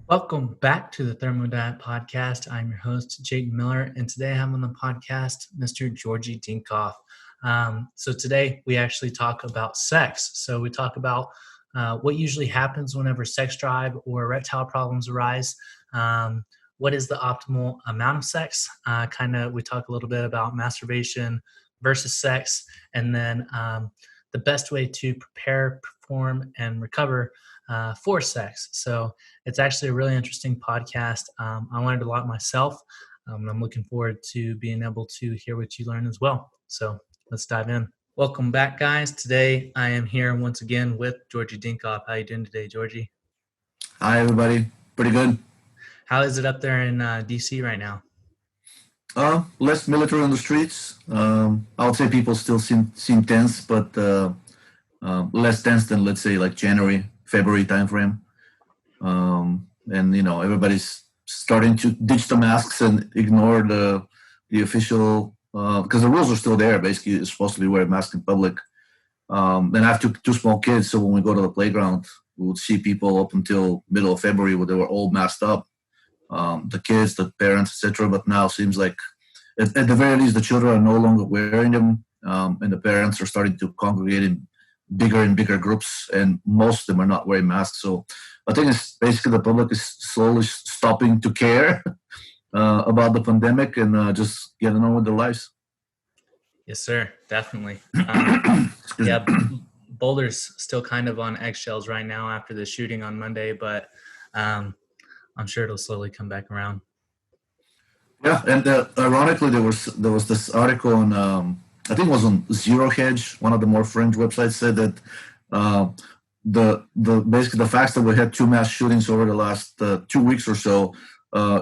Welcome back to the Thermo Diet Podcast. I'm your host, Jayton Miller, and today I have on the podcast Mr. Georgi Dinkov. So today we actually talk about sex. So we talk about what usually happens whenever sex drive or erectile problems arise. What is the optimal amount of sex? We talk a little bit about masturbation versus sex, and then the best way to prepare, perform, and recover for sex. So it's actually a really interesting podcast. I learned a lot myself. I'm looking forward to being able to hear what you learn as well. So let's dive in. Welcome back, guys. Today I am here once again with Georgi Dinkov. How are you doing today, Georgi? Hi, everybody. Pretty good. How is it up there in DC right now? Less military on the streets. I would say people still seem tense, but less tense than, let's say, like January, February timeframe. And everybody's starting to ditch the masks and ignore the official, because the rules are still there. Basically, you're supposed to be wearing a mask in public. And I have two small kids, so when we go to the playground, we would see people up until middle of February where they were all masked up. The kids, the parents, etc. But now it seems like, at the very least, the children are no longer wearing them, and the parents are starting to congregate in bigger and bigger groups, and most of them are not wearing masks. So I think it's basically the public is slowly stopping to care about the pandemic and just getting on with their lives. Yes, sir. Definitely. Yeah, Boulder's still kind of on eggshells right now after the shooting on Monday, but I'm sure it'll slowly come back around. Yeah, and ironically, there was this article on I think it was on Zero Hedge, one of the more fringe websites, said that basically the facts that we had 2 mass shootings over the last 2 weeks or so,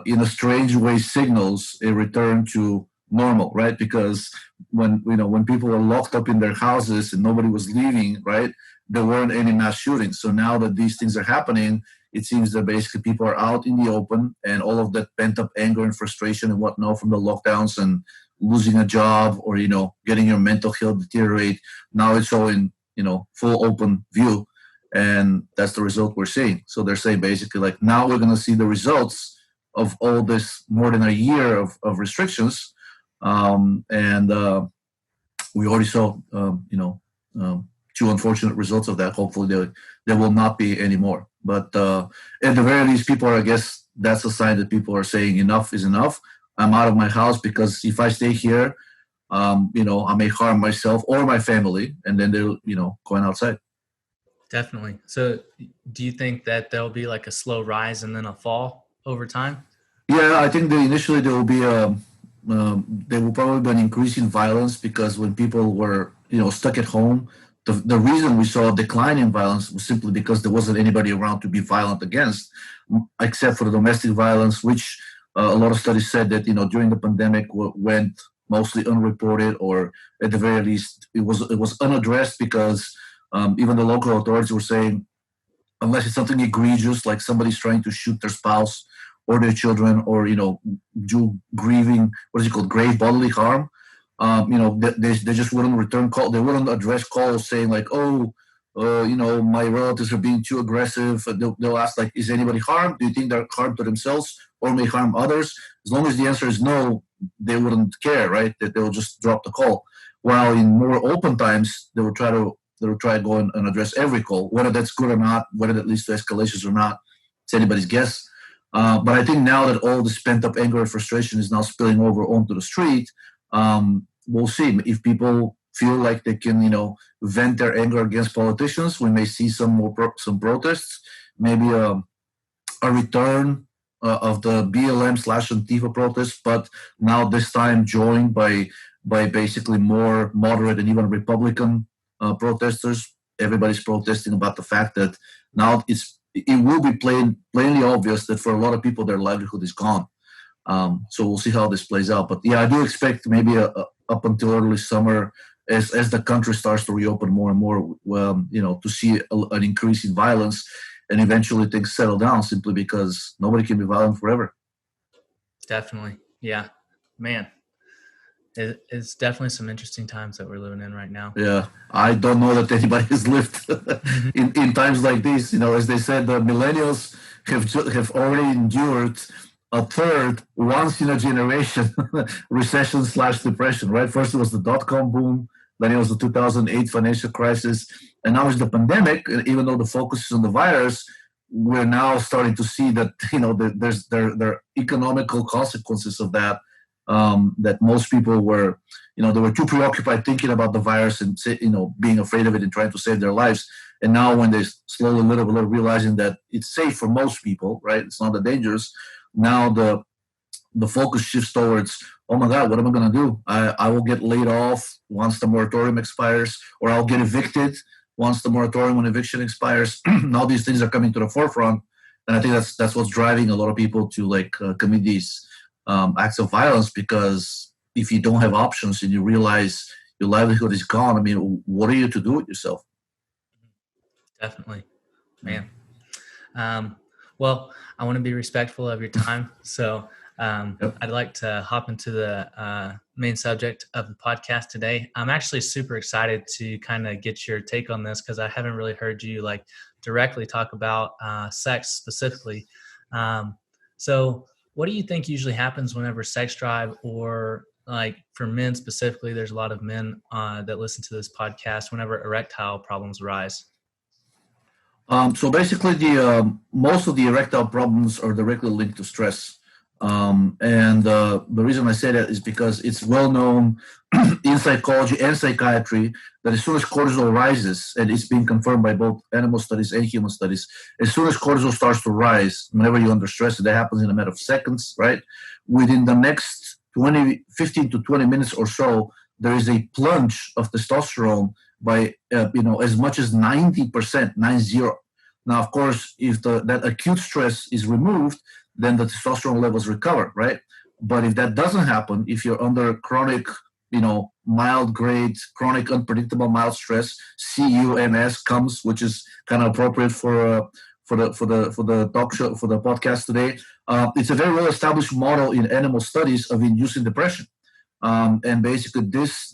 in a strange way, signals a return to normal, right? Because when people were locked up in their houses and nobody was leaving, right, there weren't any mass shootings. So now that these things are happening, it seems that basically people are out in the open, and all of that pent-up anger and frustration and whatnot from the lockdowns and losing a job or, getting your mental health deteriorate, now it's all in, full open view. And that's the result we're seeing. So they're saying basically like, now we're going to see the results of all this more than a year of restrictions. And we already saw, 2 unfortunate results of that. Hopefully there will not be any more. But at the very least, people are, I guess that's a sign that people are saying enough is enough. I'm out of my house, because if I stay here, I may harm myself or my family, and then they're, going outside. Definitely. So do you think that there'll be like a slow rise and then a fall over time? Yeah, I think initially there will be there will probably be an increase in violence, because when people were, stuck at home, the reason we saw a decline in violence was simply because there wasn't anybody around to be violent against, except for the domestic violence, which a lot of studies said that, during the pandemic went mostly unreported, or at the very least, it was unaddressed, because even the local authorities were saying, unless it's something egregious, like somebody's trying to shoot their spouse or their children, or, do grieving, grave bodily harm, they just wouldn't return call. They wouldn't address calls saying like, my relatives are being too aggressive. They'll ask like, is anybody harmed? Do you think they're harmed to themselves or may harm others? As long as the answer is no, they wouldn't care, right? That they'll just drop the call. While in more open times, they would try to go and address every call, whether that's good or not, whether that leads to escalations or not. It's anybody's guess. But I think now that all this pent-up anger and frustration is now spilling over onto the street, we'll see if people feel like they can, vent their anger against politicians. We may see some protests, maybe a return of the BLM/Antifa protests, but now this time joined by basically more moderate and even Republican protesters. Everybody's protesting about the fact that now it will be plainly obvious that for a lot of people their livelihood is gone. So we'll see how this plays out. But yeah, I do expect maybe up until early summer, as the country starts to reopen more and more, to see an increase in violence, and eventually things settle down, simply because nobody can be violent forever. Definitely. Yeah, man. It's definitely some interesting times that we're living in right now. Yeah, I don't know that anybody has lived in times like these. As they said, the millennials have already endured a third once in a generation recession/depression, right? First it was the dot-com boom, then it was the 2008 financial crisis, and now it's the pandemic. And even though the focus is on the virus, we're now starting to see that there are economical consequences of that. That most people were, they were too preoccupied thinking about the virus and being afraid of it and trying to save their lives. And now when they slowly, little by little, realizing that it's safe for most people, right? It's not that dangerous. Now the focus shifts towards, oh my God, what am I going to do? I will get laid off once the moratorium expires, or I'll get evicted once the moratorium on eviction expires. Now these things are coming to the forefront, and I think that's what's driving a lot of people to commit these acts of violence, because if you don't have options and you realize your livelihood is gone, I mean, what are you to do with yourself? Definitely, man. Well, I want to be respectful of your time, so Yep. I'd like to hop into the main subject of the podcast today. I'm actually super excited to kind of get your take on this, because I haven't really heard you directly talk about sex specifically. So what do you think usually happens whenever sex drive, or for men specifically, there's a lot of men that listen to this podcast, whenever erectile problems arise? So basically, the most of the erectile problems are directly linked to stress. And the reason I say that is because it's well known in psychology and psychiatry that as soon as cortisol rises, and it's been confirmed by both animal studies and human studies, as soon as cortisol starts to rise, whenever you're under stress, that happens in a matter of seconds, right? Within the next 15 to 20 minutes or so, there is a plunge of testosterone by as much as 90%, 90. Now, of course, if that acute stress is removed, then the testosterone levels recover, right? But if that doesn't happen, if you're under chronic, mild grade, chronic unpredictable mild stress, CUMS comes, which is kind of appropriate for the talk show, for the podcast today. It's a very well established model in animal studies of inducing depression, and basically this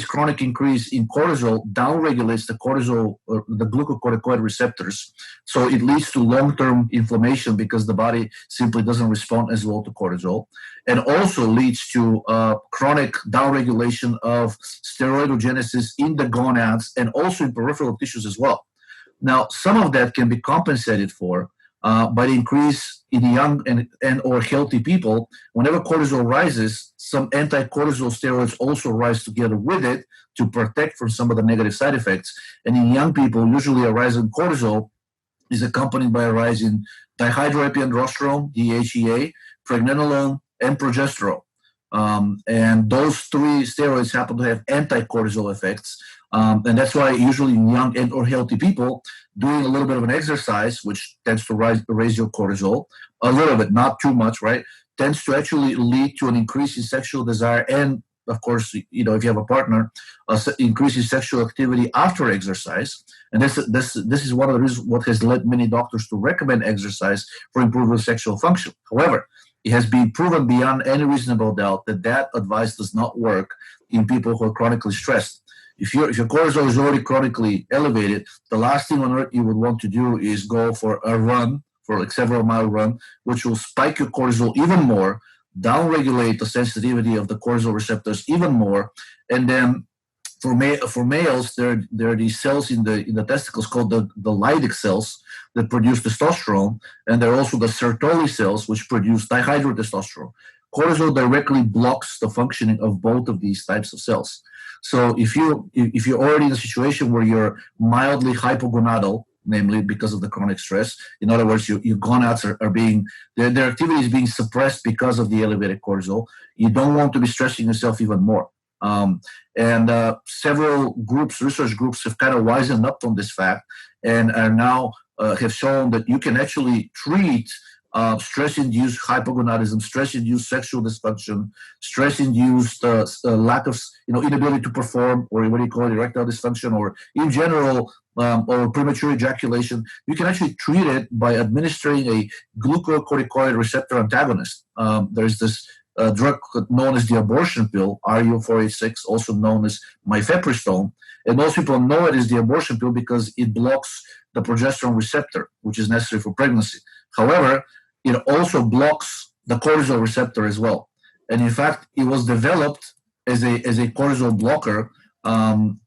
chronic increase in cortisol downregulates the cortisol, or the glucocorticoid receptors. So it leads to long-term inflammation because the body simply doesn't respond as well to cortisol, and also leads to chronic downregulation of steroidogenesis in the gonads and also in peripheral tissues as well. Now, some of that can be compensated for by the increase in young and or healthy people. Whenever cortisol rises, some anti-cortisol steroids also rise together with it to protect from some of the negative side effects. And in young people, usually a rise in cortisol is accompanied by a rise in dihydroepiandrosterone, DHEA, pregnenolone, and progesterone. And those three steroids happen to have anti-cortisol effects. And that's why usually in young and or healthy people, doing a little bit of an exercise, which tends to raise your cortisol a little bit, not too much, right, tends to actually lead to an increase in sexual desire, and of course, if you have a partner, increase in sexual activity after exercise. And this is one of the reasons what has led many doctors to recommend exercise for improving sexual function. However, it has been proven beyond any reasonable doubt that advice does not work in people who are chronically stressed. If your cortisol is already chronically elevated, the last thing on earth you would want to do is go for a run, for several mile run, which will spike your cortisol even more, downregulate the sensitivity of the cortisol receptors even more, and then for males, there are these cells in the testicles called the Leydig cells that produce testosterone, and there are also the Sertoli cells which produce dihydrotestosterone. Cortisol directly blocks the functioning of both of these types of cells. So if you're already in a situation where you're mildly hypogonadal, namely because of the chronic stress, in other words, your gonads are being, their activity is being suppressed because of the elevated cortisol, you don't want to be stressing yourself even more. Several research groups have kind of wisened up on this fact and are now have shown that you can actually treat stress-induced hypogonadism, stress-induced sexual dysfunction, stress-induced lack of inability to perform, or what do you call it, erectile dysfunction, or in general, or premature ejaculation. You can actually treat it by administering a glucocorticoid receptor antagonist. There's this a drug known as the abortion pill, RU486, also known as mifepristone. And most people know it as the abortion pill because it blocks the progesterone receptor, which is necessary for pregnancy. However, it also blocks the cortisol receptor as well. And in fact, it was developed as a cortisol blocker. And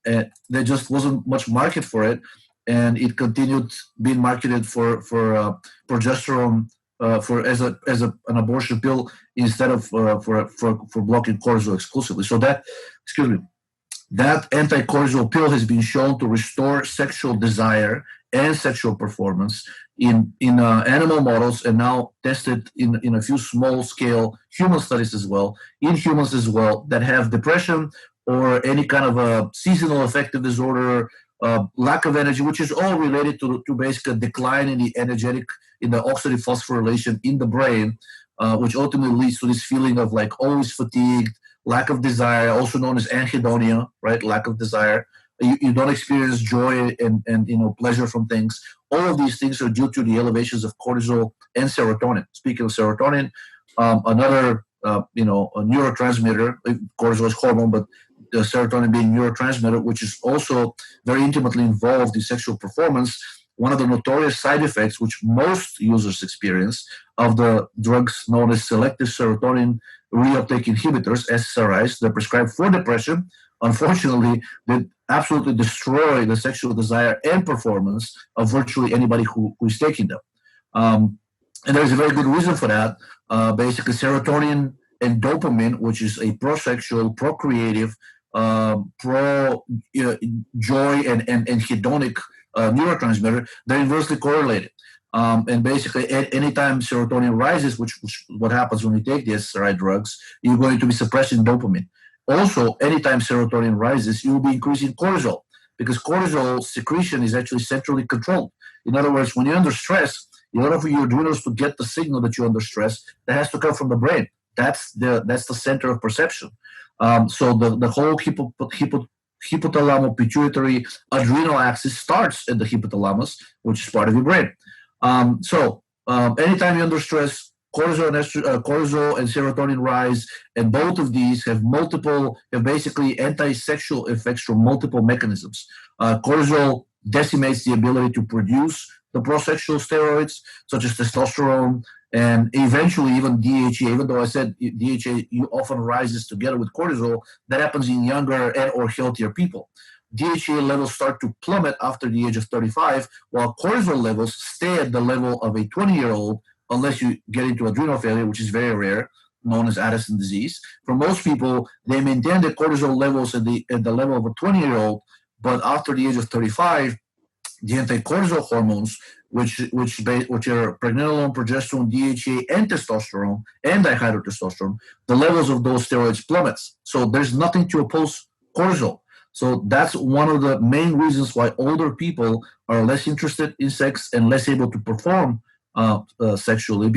there just wasn't much market for it, and it continued being marketed for progesterone as an abortion pill instead of for blocking cortisol exclusively. So that anti-cortisol pill has been shown to restore sexual desire and sexual performance in animal models, and now tested in a few small-scale human studies as well, in humans as well, that have depression or any kind of a seasonal affective disorder, lack of energy, which is all related to basically a decline in the oxidative phosphorylation in the brain, which ultimately leads to this feeling of like always fatigued, lack of desire, also known as anhedonia, right? Lack of desire. You don't experience joy and pleasure from things. All of these things are due to the elevations of cortisol and serotonin. Speaking of serotonin, another a neurotransmitter. Cortisol is hormone, but the serotonin being neurotransmitter, which is also very intimately involved in sexual performance. One of the notorious side effects, which most users experience, of the drugs known as selective serotonin reuptake inhibitors, SSRIs, they're prescribed for depression. Unfortunately, they absolutely destroy the sexual desire and performance of virtually anybody who is taking them. And there's a very good reason for that. Basically, serotonin and dopamine, which is a pro-sexual, procreative, pro-joy and hedonic neurotransmitter, they're inversely correlated. And basically, anytime serotonin rises, which what happens when you take the SSRI drugs, you're going to be suppressing dopamine. Also, anytime serotonin rises, you will be increasing cortisol, because cortisol secretion is actually centrally controlled. In other words, when you're under stress, in order for your adrenals to get the signal that you're under stress, that has to come from the brain. That's the center of perception. So the whole hypothalamo-pituitary adrenal axis starts at the hypothalamus, which is part of your brain. So anytime you're under stress, cortisol and serotonin rise, and both of these have basically anti-sexual effects from multiple mechanisms. Cortisol decimates the ability to produce the prosexual steroids, such as testosterone, and eventually even DHEA. Even though I said DHEA often rises together with cortisol, that happens in younger and or healthier people. DHEA levels start to plummet after the age of 35, while cortisol levels stay at the level of a 20-year-old, unless you get into adrenal failure, which is very rare, known as Addison disease. For most people, they maintain their cortisol levels at the level of a 20-year-old, but after the age of 35, the anti-cortisol hormones, which are pregnenolone, progesterone, DHEA, and testosterone, and dihydrotestosterone, the levels of those steroids plummets. So there's nothing to oppose cortisol. So that's one of the main reasons why older people are less interested in sex and less able to perform sexually,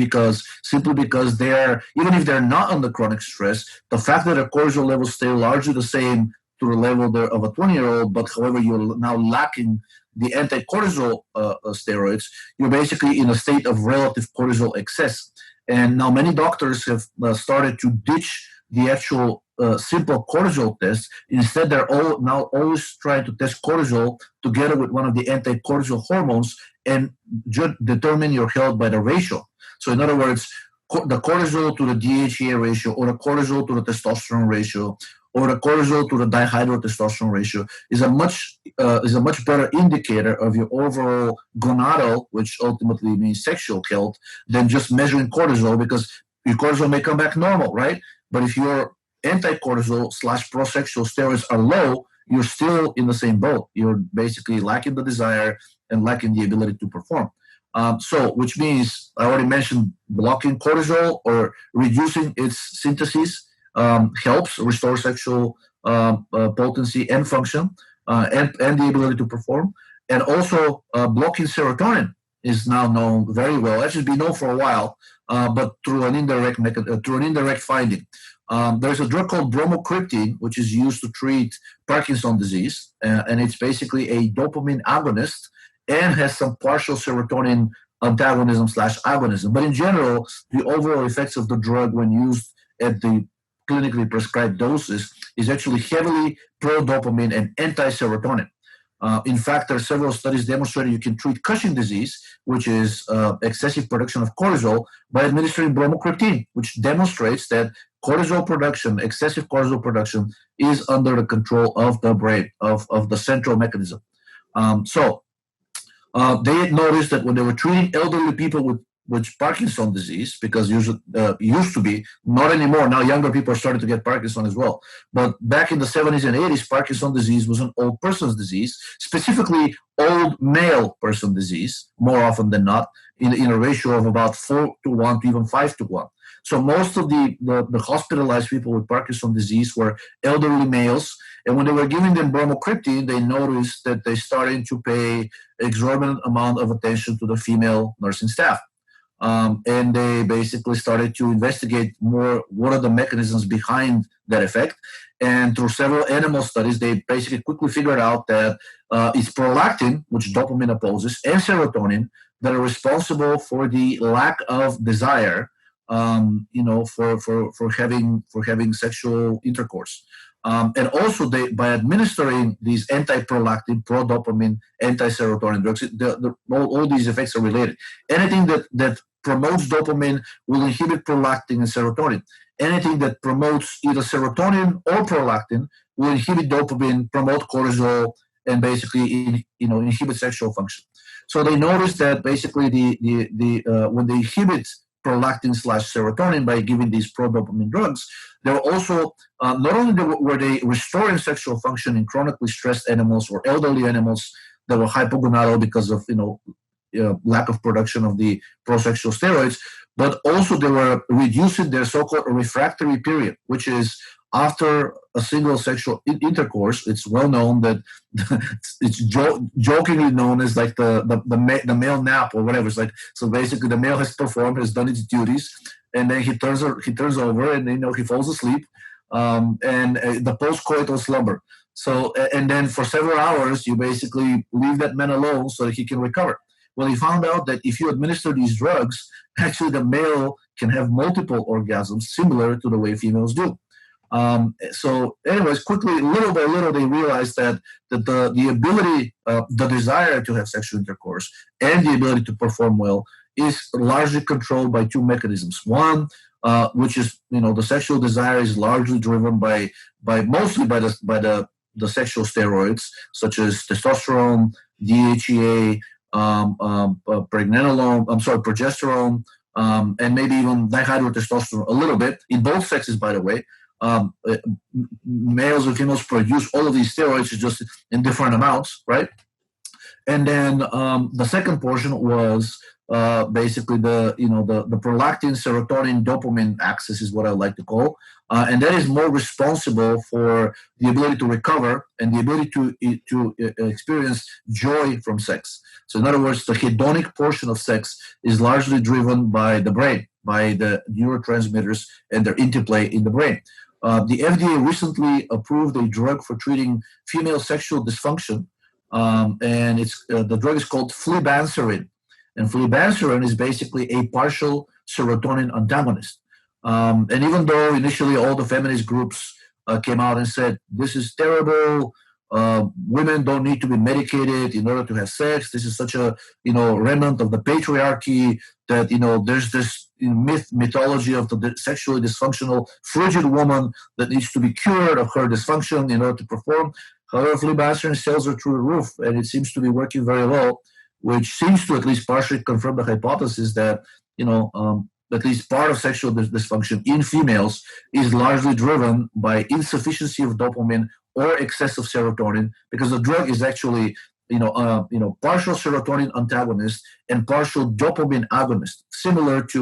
simply because they're, even if they're not under chronic stress, the fact that their cortisol levels stay largely the same to the level of a 20-year-old, but however you're now lacking the anti-cortisol steroids, you're basically in a state of relative cortisol excess. And now many doctors have started to ditch the actual simple cortisol test. Instead, they're now always trying to test cortisol together with one of the anti-cortisol hormones and determine your health by the ratio. So in other words, the cortisol to the DHEA ratio, or the cortisol to the testosterone ratio, or the cortisol to the dihydrotestosterone ratio is a much better indicator of your overall gonadal, which ultimately means sexual health, than just measuring cortisol, because your cortisol may come back normal, right? But if your anti-cortisol / prosexual steroids are low, you're still in the same boat. You're basically lacking the desire and lacking the ability to perform. Which means, I already mentioned, blocking cortisol or reducing its synthesis helps restore sexual potency and function and the ability to perform. And also blocking serotonin is now known very well. Actually, been known for a while, but through an indirect finding. There's a drug called bromocriptine, which is used to treat Parkinson's disease, and it's basically a dopamine agonist and has some partial serotonin antagonism / agonism. But in general, the overall effects of the drug when used at the clinically prescribed doses is actually heavily pro-dopamine and anti-serotonin. In fact, there are several studies demonstrating you can treat Cushing disease, which is excessive production of cortisol, by administering bromocriptine, which demonstrates that cortisol production, excessive cortisol production, is under the control of the brain, of the central mechanism. So they noticed that when they were treating elderly people with Parkinson's disease, because usually used to be, not anymore. Now younger people are starting to get Parkinson's as well. But back in the 70s and 80s, Parkinson's disease was an old person's disease, specifically old male person disease, more often than not, in a ratio of about 4:1 to even 5:1. So most of the hospitalized people with Parkinson's disease were elderly males. And when they were giving them bromocriptine, they noticed that they started to pay exorbitant amount of attention to the female nursing staff. And they basically started to investigate more what are the mechanisms behind that effect. And through several animal studies, they basically quickly figured out that it's prolactin, which dopamine opposes, and serotonin that are responsible for the lack of desire, for having sexual intercourse. And also, by administering these anti-prolactin, pro-dopamine, anti-serotonin drugs, all these effects are related. Anything that promotes dopamine will inhibit prolactin and serotonin. Anything that promotes either serotonin or prolactin will inhibit dopamine, promote cortisol, and basically inhibit sexual function. So they noticed that basically when they inhibit prolactin/serotonin by giving these pro-dopamine drugs, they were also not only were they restoring sexual function in chronically stressed animals or elderly animals that were hypogonadal because of lack of production of the prosexual steroids, but also they were reducing their so-called refractory period, which is after a single sexual intercourse. It's well known that it's jokingly known as like the male nap or whatever. It's like, so basically the male has performed, has done its duties, and then he turns over and he falls asleep, and the post-coital slumber. So and then for several hours you basically leave that man alone so that he can recover. Well, he found out that if you administer these drugs, actually the male can have multiple orgasms similar to the way females do. So anyways, quickly, little by little, they realized that the ability, the desire to have sexual intercourse and the ability to perform well is largely controlled by two mechanisms. One, which is, the sexual desire is largely driven mostly by the sexual steroids, such as testosterone, DHEA, progesterone, and maybe even dihydrotestosterone a little bit in both sexes, by the way. Males and females produce all of these steroids, just in different amounts, right? And then the second portion was basically the prolactin, serotonin, dopamine axis is what I like to call, and that is more responsible for the ability to recover and the ability to experience joy from sex. So in other words, the hedonic portion of sex is largely driven by the brain, by the neurotransmitters and their interplay in the brain. The FDA recently approved a drug for treating female sexual dysfunction, and the drug is called flibanserin. And flibanserin is basically a partial serotonin antagonist. And even though initially all the feminist groups came out and said, this is terrible, women don't need to be medicated in order to have sex, this is such a remnant of the patriarchy, that there's this mythology of the sexually dysfunctional frigid woman that needs to be cured of her dysfunction in order to perform. However, flibanserin sales are through the roof, and it seems to be working very well, which seems to at least partially confirm the hypothesis that at least part of sexual dysfunction in females is largely driven by insufficiency of dopamine or excess of serotonin, because the drug is actually partial serotonin antagonist and partial dopamine agonist, similar to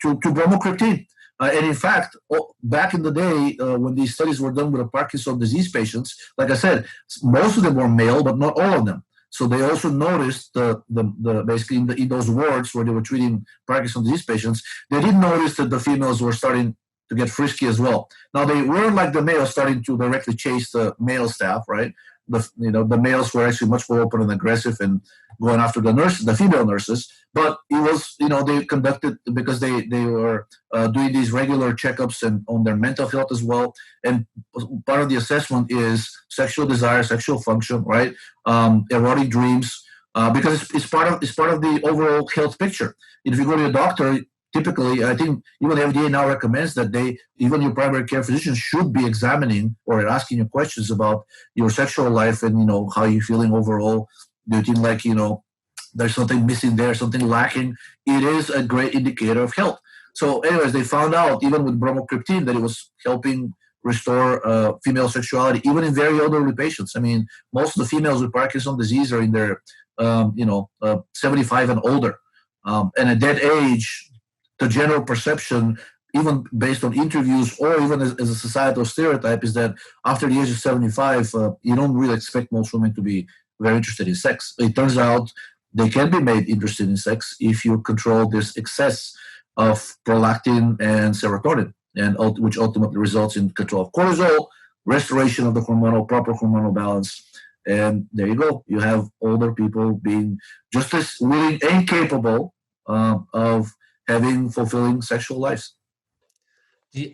bromocriptine. And in fact, back in the day, when these studies were done with the Parkinson's disease patients, like I said, most of them were male, but not all of them. So they also noticed basically in those wards where they were treating Parkinson's disease patients, they did notice that the females were starting to get frisky as well. Now they weren't like the males starting to directly chase the male staff, right? The males were actually much more open and aggressive and going after the female nurses. But it was, they conducted because they were doing these regular checkups and on their mental health as well. And part of the assessment is sexual desire, sexual function, right? Erotic dreams, because it's part of the overall health picture. If you go to a doctor, typically, I think even the FDA now recommends that even your primary care physician should be examining or asking you questions about your sexual life and, how you're feeling overall. Do you think like, there's something missing there, something lacking? It is a great indicator of health. So anyways, they found out even with bromocriptine that it was helping restore female sexuality, even in very elderly patients. I mean, most of the females with Parkinson's disease are in their, 75 and older. And at that age, the general perception, even based on interviews or even as a societal stereotype, is that after the age of 75, you don't really expect most women to be very interested in sex. It turns out they can be made interested in sex if you control this excess of prolactin and serotonin, and which ultimately results in control of cortisol, restoration of the proper hormonal balance. And there you go. You have older people being just as willing and capable of having fulfilling sexual lives.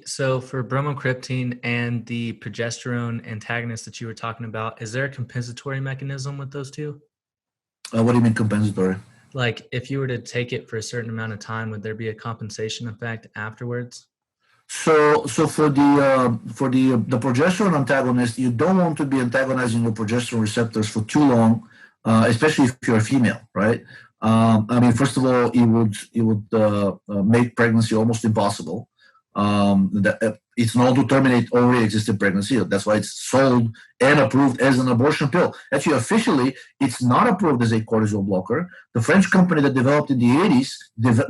So for bromocriptine and the progesterone antagonist that you were talking about, is there a compensatory mechanism with those two? What do you mean compensatory? Like if you were to take it for a certain amount of time, would there be a compensation effect afterwards? So for the progesterone antagonist, you don't want to be antagonizing your progesterone receptors for too long, especially if you're a female, right? I mean, first of all, it would make pregnancy almost impossible. It's known to terminate already existing pregnancy. That's why it's sold and approved as an abortion pill. Actually, officially, it's not approved as a cortisol blocker. The French company that developed in the 80s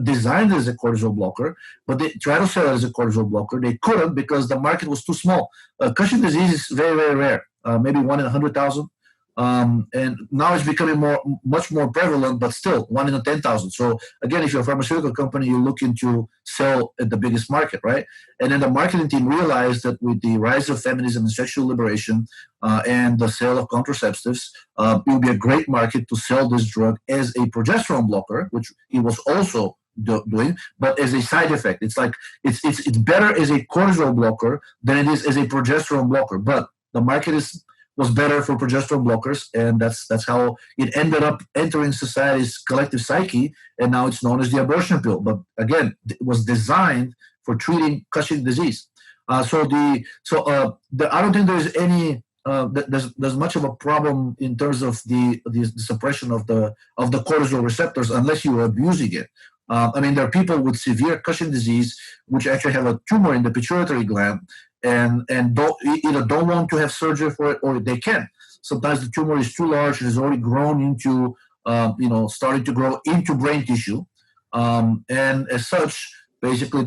designed it as a cortisol blocker, but they tried to sell it as a cortisol blocker. They couldn't because the market was too small. Cushing disease is very, very rare, maybe 1 in 100,000. And now it's becoming much more prevalent, but still 1 in 10,000. So again, if you're a pharmaceutical company, you're looking to sell at the biggest market, right? And then the marketing team realized that with the rise of feminism and sexual liberation and the sale of contraceptives, it would be a great market to sell this drug as a progesterone blocker, which it was also doing, but as a side effect. It's like it's better as a cortisol blocker than it is as a progesterone blocker. But the market was better for progesterone blockers, and that's how it ended up entering society's collective psyche, and now it's known as the abortion pill. But again, it was designed for treating Cushing disease. I don't think there's any there's much of a problem in terms of the suppression of the cortisol receptors unless you are abusing it. I mean, there are people with severe Cushing disease which actually have a tumor in the pituitary gland, and either don't want to have surgery for it, or they can. Sometimes the tumor is too large and has already grown into, starting to grow into brain tissue. And as such, basically,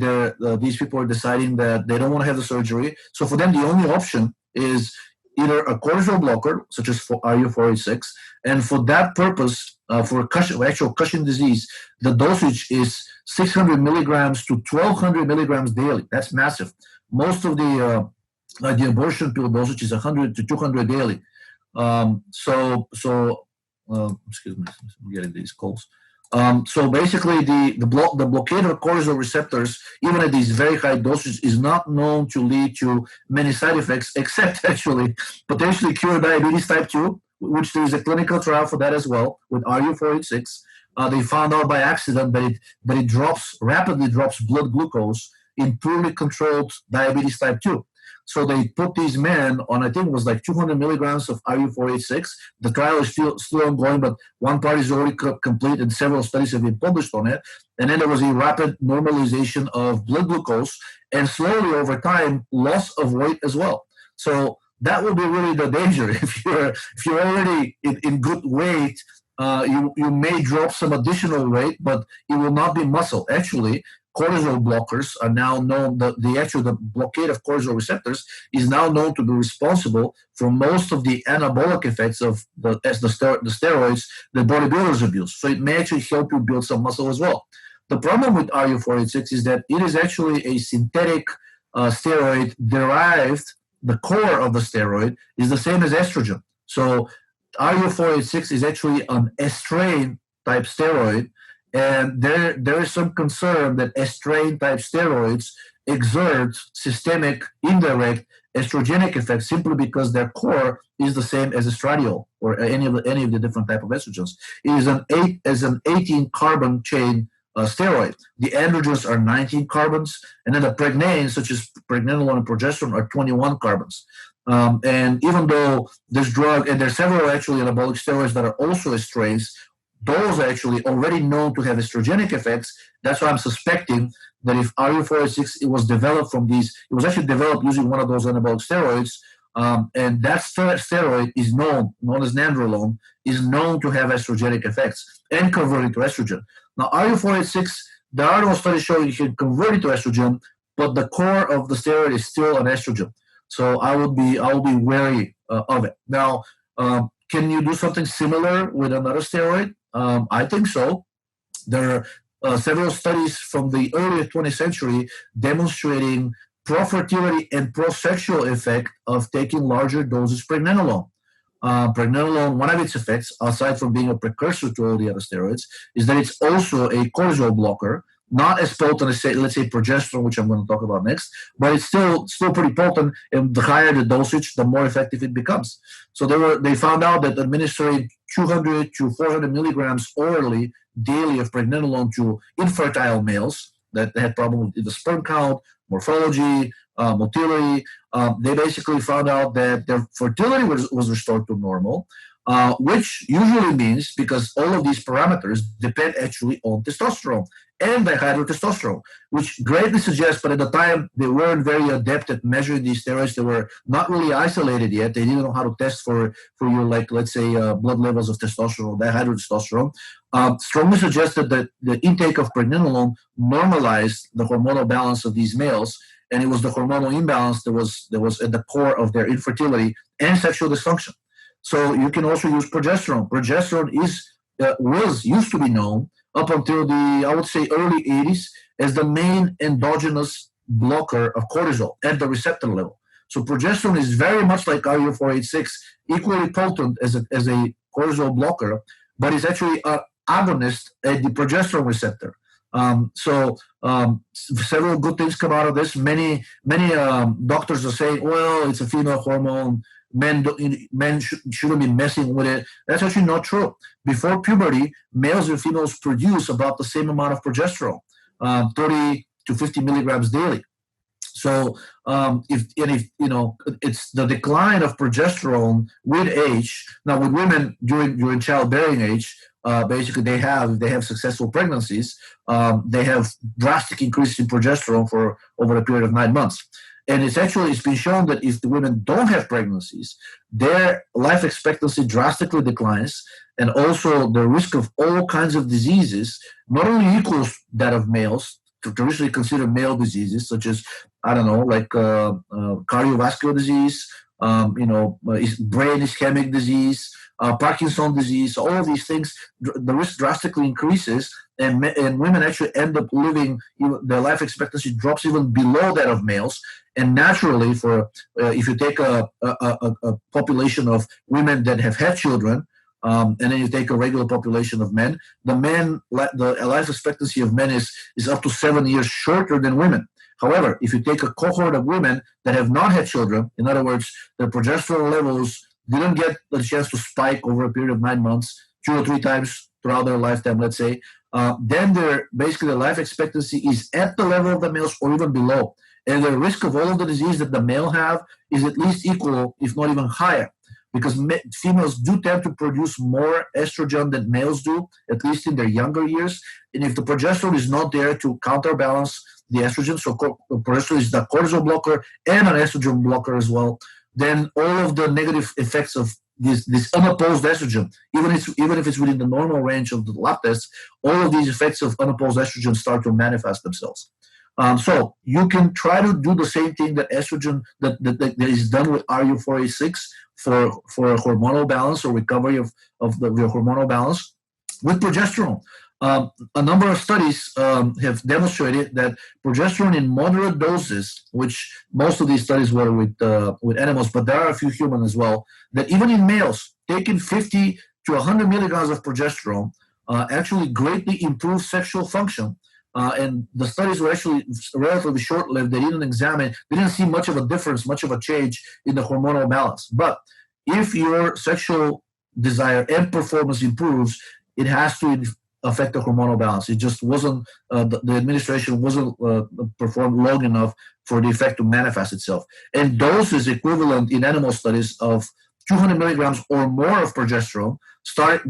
these people are deciding that they don't want to have the surgery. So for them, the only option is either a cortisol blocker, such as for RU486, and for that purpose, for actual Cushing disease, the dosage is 600 milligrams to 1,200 milligrams daily. That's massive. Most of the abortion pill dosage is 100 to 200 daily. Excuse me, I'm getting these calls. So basically, the blockade of cortisol receptors, even at these very high dosages, is not known to lead to many side effects, except actually potentially cure diabetes type 2, which there is a clinical trial for that as well with RU486. They found out by accident that it rapidly drops blood glucose in poorly controlled diabetes type 2. So they put these men on, I think it was like 200 milligrams of RU486. The trial is still ongoing, but one part is already complete and several studies have been published on it. And then there was a rapid normalization of blood glucose and slowly over time, loss of weight as well. So that will be really the danger. If you're already in good weight, you may drop some additional weight, but it will not be muscle. Actually, cortisol blockers are now known, the blockade of cortisol receptors is now known to be responsible for most of the anabolic effects of the steroids that bodybuilders abuse. So it may actually help you build some muscle as well. The problem with RU486 is that it is actually a synthetic steroid derived. The core of the steroid is the same as estrogen. So RU486 is actually an estrane type steroid, And there is some concern that estrogen-type steroids exert systemic, indirect estrogenic effects simply because their core is the same as estradiol or any of the different type of estrogens. It is an 18 carbon chain steroid. The androgens are 19 carbons, and then the pregnanes, such as pregnenolone and progesterone, are 21 carbons. And even though this drug, and there are several actually anabolic steroids that are also esterases, those are actually already known to have estrogenic effects. That's why I'm suspecting that if RU486, it was developed from these, it was actually developed using one of those anabolic steroids, and that steroid is known as nandrolone, is known to have estrogenic effects and convert it to estrogen. Now, RU486, there are no studies showing you can convert it to estrogen, but the core of the steroid is still an estrogen. So I will be wary of it. Now, can you do something similar with another steroid? I think so. There are several studies from the early 20th century demonstrating pro-fertility and pro-sexual effect of taking larger doses of pregnenolone. Pregnenolone, one of its effects, aside from being a precursor to all the other steroids, is that it's also a cortisol blocker, not as potent as, let's say, progesterone, which I'm going to talk about next, but it's still pretty potent, and the higher the dosage, the more effective it becomes. So they found out that administering 200 to 400 milligrams orally daily of pregnenolone to infertile males that had problems with the sperm count, morphology, motility, they basically found out that their fertility was restored to normal, which usually means, because all of these parameters depend actually on testosterone and dihydrotestosterone, which greatly suggests, but at the time they weren't very adept at measuring these steroids. They were not really isolated yet. They didn't know how to test for your, like, let's say, blood levels of testosterone, dihydrotestosterone. Strongly suggested that the intake of pregnenolone normalized the hormonal balance of these males, and it was the hormonal imbalance that was at the core of their infertility and sexual dysfunction. So you can also use progesterone. Progesterone used to be known up until the, I would say, early 80s as the main endogenous blocker of cortisol at the receptor level. So progesterone is very much like RU486, equally potent as a cortisol blocker, but it's actually an agonist at the progesterone receptor. Several good things come out of this. Many doctors are saying, well, it's a female hormone. Men shouldn't be messing with it. That's actually not true. Before puberty, males and females produce about the same amount of progesterone, 30 to 50 milligrams daily. So if it's the decline of progesterone with age. Now, with women during childbearing age, basically they have successful pregnancies. They have drastic increase in progesterone for over a period of 9 months. And it's been shown that if the women don't have pregnancies, their life expectancy drastically declines, and also the risk of all kinds of diseases not only equals that of males, traditionally considered male diseases, such as, cardiovascular disease, brain ischemic disease, Parkinson's disease, all of these things, the risk drastically increases, and women actually end up living, their life expectancy drops even below that of males. And naturally, if you take a population of women that have had children, and then you take a regular population of men, the life expectancy of men is up to 7 years shorter than women. However, if you take a cohort of women that have not had children, in other words, their progesterone levels didn't get the chance to spike over a period of 9 months, 2 or 3 times throughout their lifetime, let's say, then their life expectancy is at the level of the males or even below. And the risk of all of the disease that the male have is at least equal, if not even higher, because females do tend to produce more estrogen than males do, at least in their younger years. And if the progesterone is not there to counterbalance the estrogen, so progesterone is the cortisol blocker and an estrogen blocker as well, then all of the negative effects of this unopposed estrogen, even if it's within the normal range of the lab tests, all of these effects of unopposed estrogen start to manifest themselves. So you can try to do the same thing that estrogen that is done with RU486 for hormonal balance or recovery of your hormonal balance with progesterone. A number of studies have demonstrated that progesterone in moderate doses, which most of these studies were with animals, but there are a few human as well, that even in males, taking 50 to 100 milligrams of progesterone actually greatly improved sexual function. And the studies were actually relatively short-lived. They didn't see much of a difference, much of a change in the hormonal balance. But if your sexual desire and performance improves, it has to affect the hormonal balance. It just wasn't, the administration wasn't performed long enough for the effect to manifest itself. And doses equivalent in animal studies of 200 milligrams or more of progesterone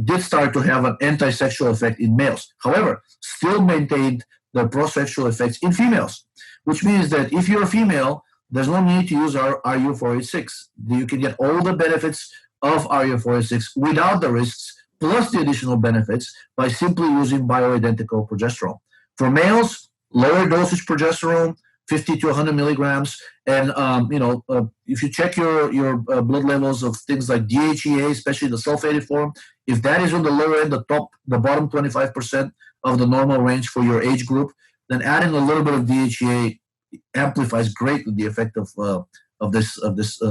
did start to have an anti-sexual effect in males. However, still maintained the pro-sexual effects in females, which means that if you're a female, there's no need to use our RU486. You can get all the benefits of RU486 without the risks, plus the additional benefits by simply using bioidentical progesterone. For males, lower dosage progesterone, 50 to 100 milligrams, and if you check your blood levels of things like DHEA, especially the sulfated form, if that is on the lower end, the bottom 25% of the normal range for your age group, then adding a little bit of DHEA amplifies greatly the effect of this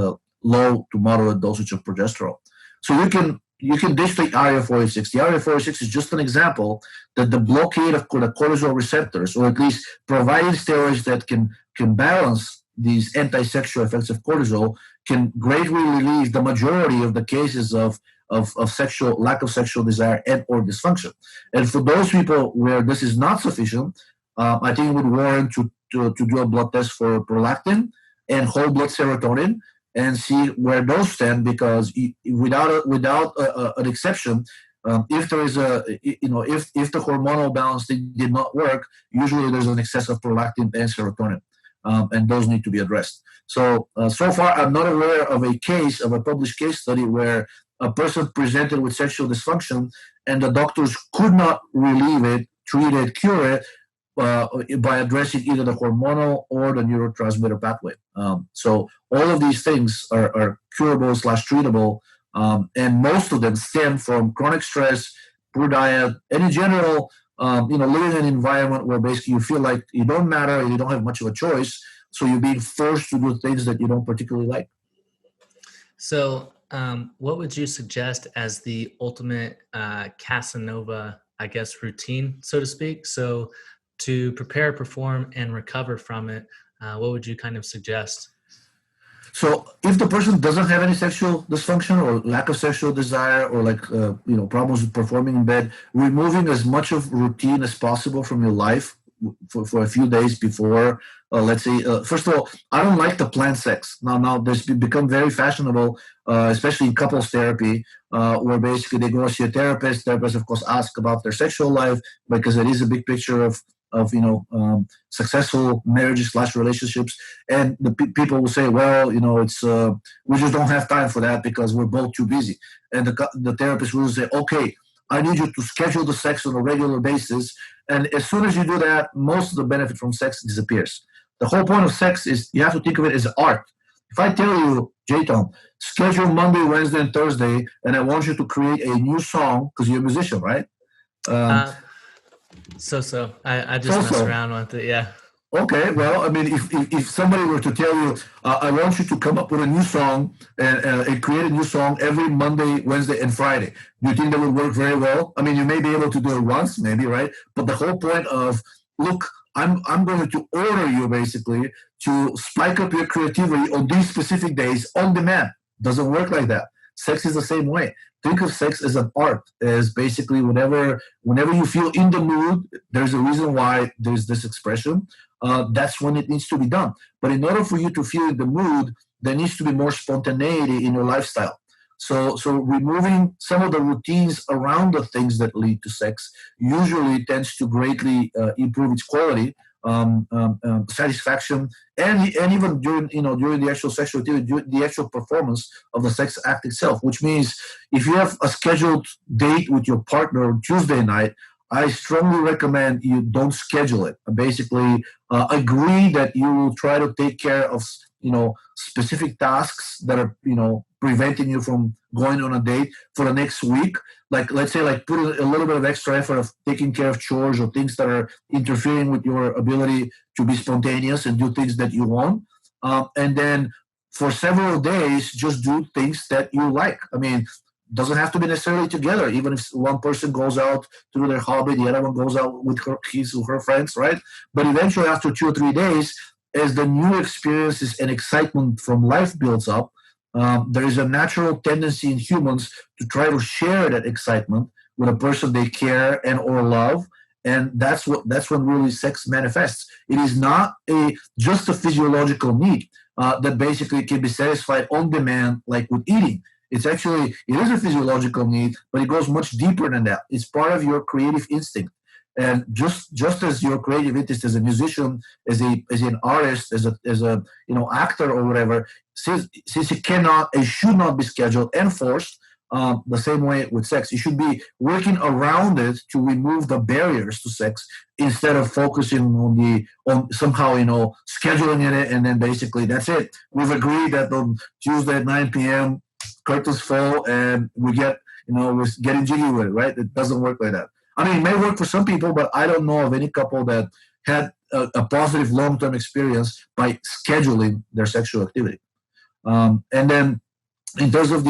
low to moderate dosage of progesterone. So you can ditch the RU486. The RU486 is just an example that the blockade of the cortisol receptors, or at least providing steroids that can balance these anti-sexual effects of cortisol, can greatly relieve the majority of the cases of lack of sexual desire and or dysfunction. And for those people where this is not sufficient, I think it would warrant to do a blood test for prolactin and whole blood serotonin and see where those stand, because without an exception, if there is if the hormonal balance did not work, usually there's an excess of prolactin and serotonin, and those need to be addressed. So far, I'm not aware of a published case study where a person presented with sexual dysfunction and the doctors could not relieve it, treat it, cure it, by addressing either the hormonal or the neurotransmitter pathway. So all of these things are curable / treatable, and most of them stem from chronic stress, poor diet, and in general, living in an environment where basically you feel like you don't matter and you don't have much of a choice, so you're being forced to do things that you don't particularly like. So what would you suggest as the ultimate Casanova, routine, so to speak? So to prepare, perform, and recover from it, what would you kind of suggest? So if the person doesn't have any sexual dysfunction or lack of sexual desire or problems with performing in bed, removing as much of routine as possible from your life for a few days before, let's say, first of all, I don't like the planned sex. Now this become very fashionable, especially in couples therapy, where basically they go see a therapist. Therapists, of course, ask about their sexual life because it is a big picture of successful marriages / relationships, and the people will say, well, it's we just don't have time for that because we're both too busy. And the therapist will say, okay, I need you to schedule the sex on a regular basis, and as soon as you do that, most of the benefit from sex disappears. The whole point of sex is you have to think of it as art. If I tell you, Jayton, schedule Monday, Wednesday, and Thursday, and I want you to create a new song, because you're a musician, right? I just mess around with it, yeah. Okay, well, I mean, if somebody were to tell you, I want you to come up with a new song and create a new song every Monday, Wednesday, and Friday, do you think that would work very well? I mean, you may be able to do it once, maybe, right? But the whole point of, look, I'm going to order you basically to spike up your creativity on these specific days on demand. Doesn't work like that. Sex is the same way. Think of sex as an art, as basically whenever you feel in the mood, there's a reason why there's this expression. That's when it needs to be done. But in order for you to feel in the mood, there needs to be more spontaneity in your lifestyle. So removing some of the routines around the things that lead to sex usually tends to greatly improve its quality, satisfaction, and even during the actual sexual activity, the actual performance of the sex act itself. Which means if you have a scheduled date with your partner on Tuesday night, I strongly recommend you don't schedule it. Basically, agree that you will try to take care of specific tasks that are preventing you from going on a date for the next week. Like, let's say, put a little bit of extra effort of taking care of chores or things that are interfering with your ability to be spontaneous and do things that you want. And then for several days, just do things that you like. I mean, doesn't have to be necessarily together. Even if one person goes out to do their hobby, the other one goes out with his or her friends, right? But eventually, after 2 or 3 days, as the new experiences and excitement from life builds up, there is a natural tendency in humans to try to share that excitement with a person they care and or love, and that's when really sex manifests. It is not just a physiological need that basically can be satisfied on demand, like with eating. It is a physiological need, but it goes much deeper than that. It's part of your creative instinct. And just as your creative interest as a musician, as an artist, as a actor or whatever, since it cannot and should not be scheduled and forced, the same way with sex, you should be working around it to remove the barriers to sex instead of focusing on somehow scheduling it, and then basically that's it. We've agreed that on Tuesday at 9 p.m. curtains fall and we're getting jiggy with it, right? It doesn't work like that. I mean, it may work for some people, but I don't know of any couple that had a positive long-term experience by scheduling their sexual activity. And then in terms of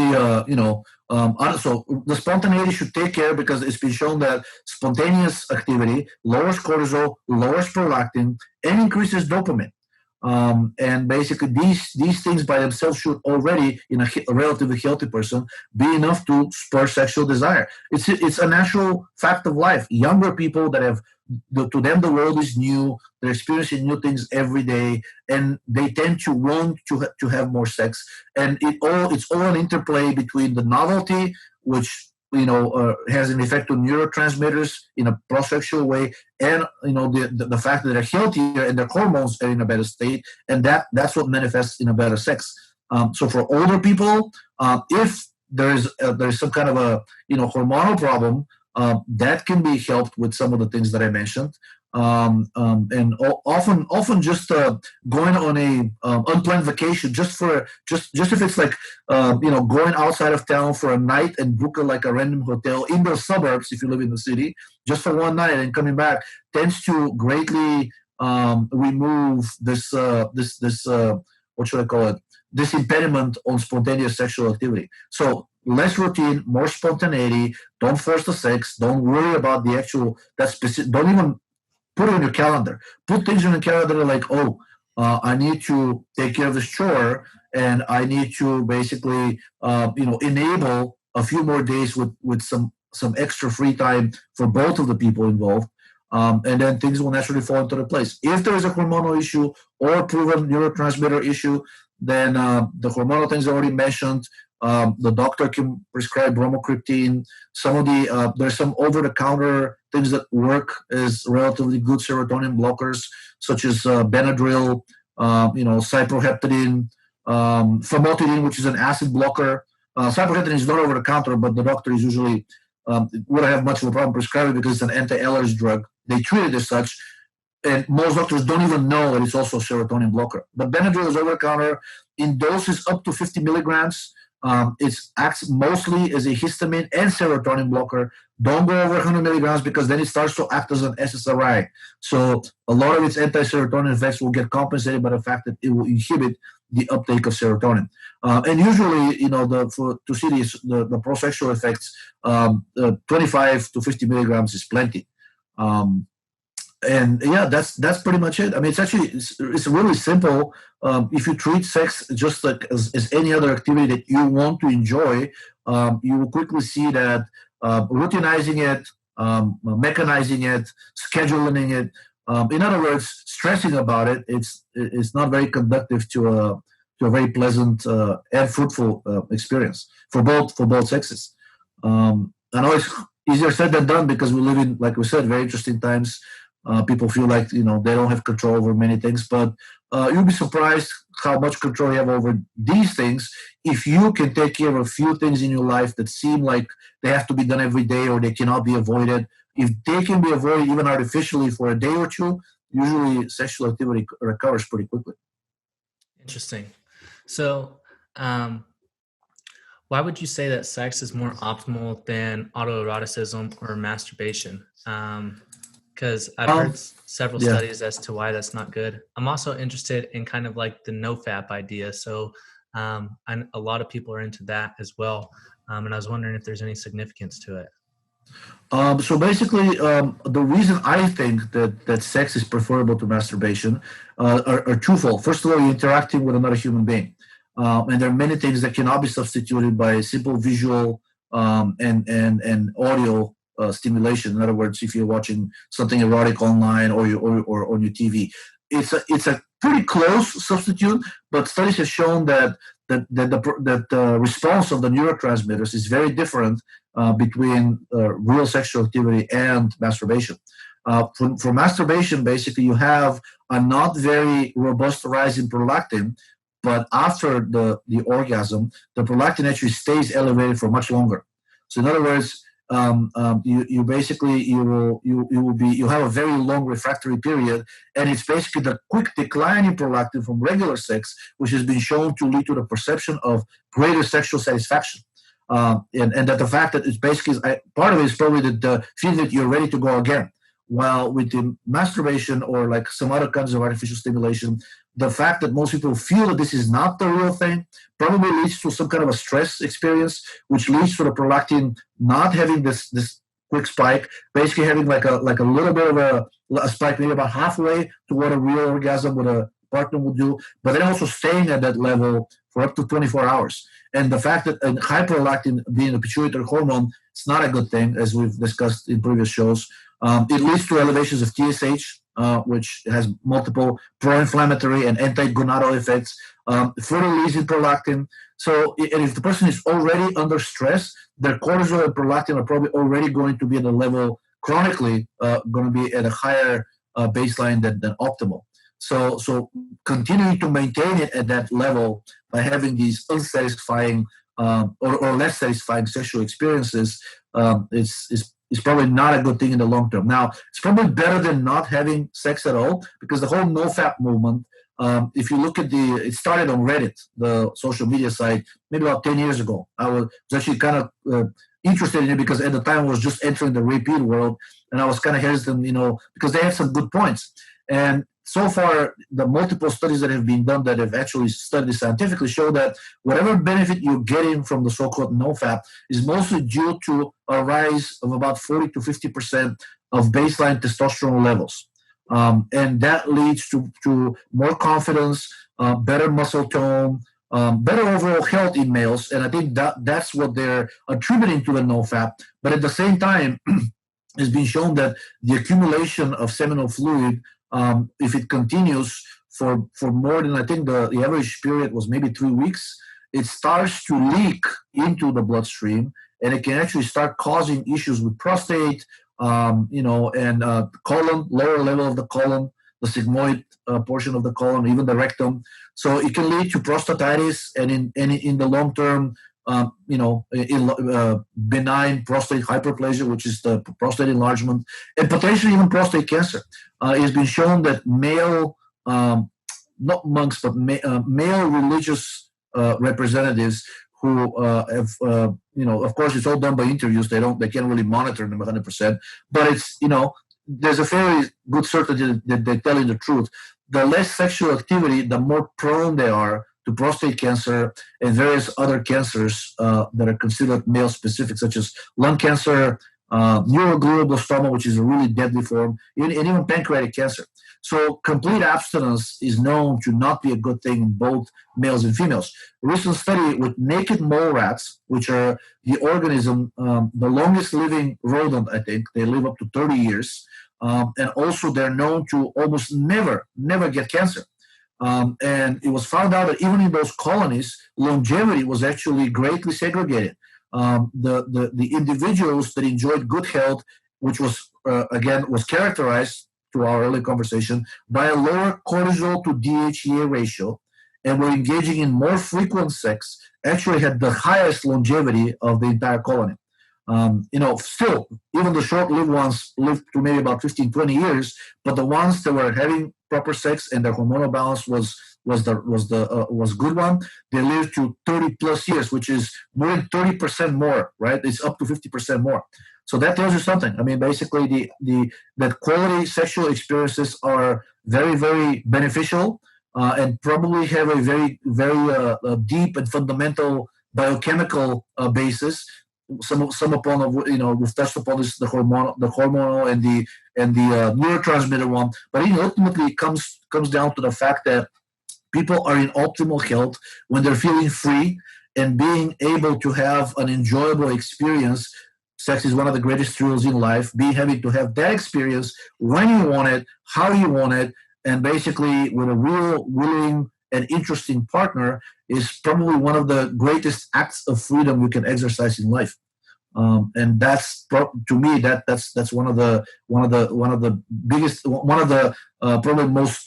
so the spontaneity should take care, because it's been shown that spontaneous activity lowers cortisol, lowers prolactin, and increases dopamine. And basically, these things by themselves should already, in a relatively healthy person, be enough to spur sexual desire. It's a natural fact of life. Younger people that have, to them, the world is new. They're experiencing new things every day, and they tend to want to have more sex. And it's all an interplay between the novelty, which has an effect on neurotransmitters in a prosexual way, and the fact that they're healthier and their hormones are in a better state, and that's what manifests in a better sex. So for older people, if there's some kind of a hormonal problem, that can be helped with some of the things that I mentioned. And often just going on a unplanned vacation, just if it's like going outside of town for a night and book a random hotel in the suburbs if you live in the city, just for one night and coming back, tends to greatly remove this what should I call it, this impediment on spontaneous sexual activity. So less routine, more spontaneity. Don't force the sex. Don't worry about the actual specific. Don't even put it on your calendar. Put things on your calendar like, I need to take care of this chore, and I need to basically, enable a few more days with some extra free time for both of the people involved, and then things will naturally fall into place. If there is a hormonal issue or a proven neurotransmitter issue, then the hormonal things I already mentioned. The doctor can prescribe bromocriptine. There's some over-the-counter things that work as relatively good serotonin blockers, such as Benadryl, cyproheptadine, famotidine, which is an acid blocker. Cyproheptadine is not over-the-counter, but the doctor is usually wouldn't have much of a problem prescribing because it's an anti-allergy drug. They treat it as such, and most doctors don't even know that it's also a serotonin blocker. But Benadryl is over-the-counter in doses up to 50 milligrams. It acts mostly as a histamine and serotonin blocker. Don't go over 100 milligrams because then it starts to act as an SSRI. So a lot of its anti-serotonin effects will get compensated by the fact that it will inhibit the uptake of serotonin. And usually, to see the prosexual effects, 25 to 50 milligrams is plenty. And yeah, that's pretty much it. I mean, it's really simple. If you treat sex just like as any other activity that you want to enjoy, you will quickly see that routinizing it, mechanizing it, scheduling it, in other words, stressing about it, it's not very conductive to a very pleasant and fruitful experience for both sexes. I know it's easier said than done because we live in, like we said, very interesting times. People feel like they don't have control over many things, but you'll be surprised how much control you have over these things if you can take care of a few things in your life that seem like they have to be done every day or they cannot be avoided. If they can be avoided even artificially for a day or two, usually sexual activity recovers pretty quickly. Interesting. So why would you say that sex is more optimal than autoeroticism or masturbation? Because I've heard several studies as to why that's not good. I'm also interested in kind of like the no-fap idea. So a lot of people are into that as well. And I was wondering if there's any significance to it. So basically, the reason I think that sex is preferable to masturbation are twofold. First of all, you're interacting with another human being, and there are many things that cannot be substituted by simple visual and audio stimulation. In other words, if you're watching something erotic online or on your TV, it's a pretty close substitute. But studies have shown that the response of the neurotransmitters is very different between real sexual activity and masturbation. For masturbation, basically, you have a not very robust rise in prolactin, but after the orgasm, the prolactin actually stays elevated for much longer. So, in other words, you basically you have a very long refractory period, and it's basically the quick decline in prolactin from regular sex, which has been shown to lead to the perception of greater sexual satisfaction. And that the fact that it's basically part of it is probably the feeling that you're ready to go again. While with the masturbation or like some other kinds of artificial stimulation, the fact that most people feel that this is not the real thing probably leads to some kind of a stress experience, which leads to the prolactin not having this quick spike, basically having like a little bit of a spike, maybe about halfway to what a real orgasm with a partner would do, but then also staying at that level for up to 24 hours. And the fact that hyperprolactin being a pituitary hormone, it's not a good thing, as we've discussed in previous shows. It leads to elevations of TSH, which has multiple pro-inflammatory and anti-gonadal effects, further leads in prolactin. So and if the person is already under stress, their cortisol and prolactin are probably already going to be at a level chronically going to be at a higher baseline than optimal. So continuing to maintain it at that level by having these unsatisfying or less satisfying sexual experiences is probably not a good thing in the long term. Now, it's probably better than not having sex at all, because the whole no-fap movement, if you look at it started on Reddit, the social media site, maybe about 10 years ago. I was actually kind of interested in it because at the time I was just entering the repeat world, and I was kind of hesitant, because they have some good points. And so far, the multiple studies that have been done that have actually studied scientifically show that whatever benefit you're getting from the so-called no-fap is mostly due to a rise of about 40 to 50% of baseline testosterone levels. And that leads to more confidence, better muscle tone, better overall health in males. And I think that's what they're attributing to the no-fap. But at the same time, it's been shown that the accumulation of seminal fluid, if it continues for more than, I think the average period was maybe 3 weeks, it starts to leak into the bloodstream, and it can actually start causing issues with prostate, and colon, lower level of the colon, the sigmoid portion of the colon, even the rectum. So it can lead to prostatitis, and in the long term, benign prostate hyperplasia, which is the prostate enlargement, and potentially even prostate cancer. It has been shown that male, not monks, but male religious representatives who have, of course, it's all done by interviews. They can't really monitor them 100%, but it's, there's a fairly good certainty that they're telling the truth. The less sexual activity, the more prone they are to prostate cancer and various other cancers that are considered male-specific, such as lung cancer, neuroglioblastoma, which is a really deadly form, and even pancreatic cancer. So complete abstinence is known to not be a good thing in both males and females. A recent study with naked mole rats, which are the organism, the longest living rodent, I think. They live up to 30 years. And also they're known to almost never get cancer. And it was found out that even in those colonies, longevity was actually greatly segregated. The individuals that enjoyed good health, which was characterized to our early conversation by a lower cortisol to DHEA ratio, and were engaging in more frequent sex, actually had the highest longevity of the entire colony. Still, even the short-lived ones lived to maybe about 15, 20 years, but the ones that were having proper sex and their hormonal balance was good one, they lived to 30 plus years, which is more than 30% more, right? It's up to 50% more. So that tells you something. I mean, basically, that quality sexual experiences are very, very beneficial and probably have a very, very deep and fundamental biochemical basis. Some upon we've touched upon this, the hormonal and the neurotransmitter one. But ultimately it comes down to the fact that people are in optimal health when they're feeling free and being able to have an enjoyable experience. Sex is one of the greatest thrills in life. Having to have that experience when you want it, how you want it, and basically with a real, willing, and interesting partner is probably one of the greatest acts of freedom you can exercise in life. And that's to me that's one of the biggest, one of the probably most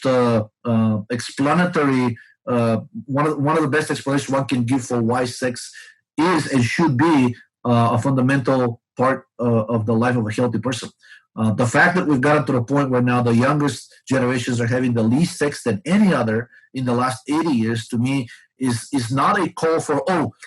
explanatory, one of the best explanations one can give for why sex is and should be a fundamental part of the life of a healthy person. The fact that we've gotten to the point where now the youngest generations are having the least sex than any other in the last 80 years, to me, is not a call for,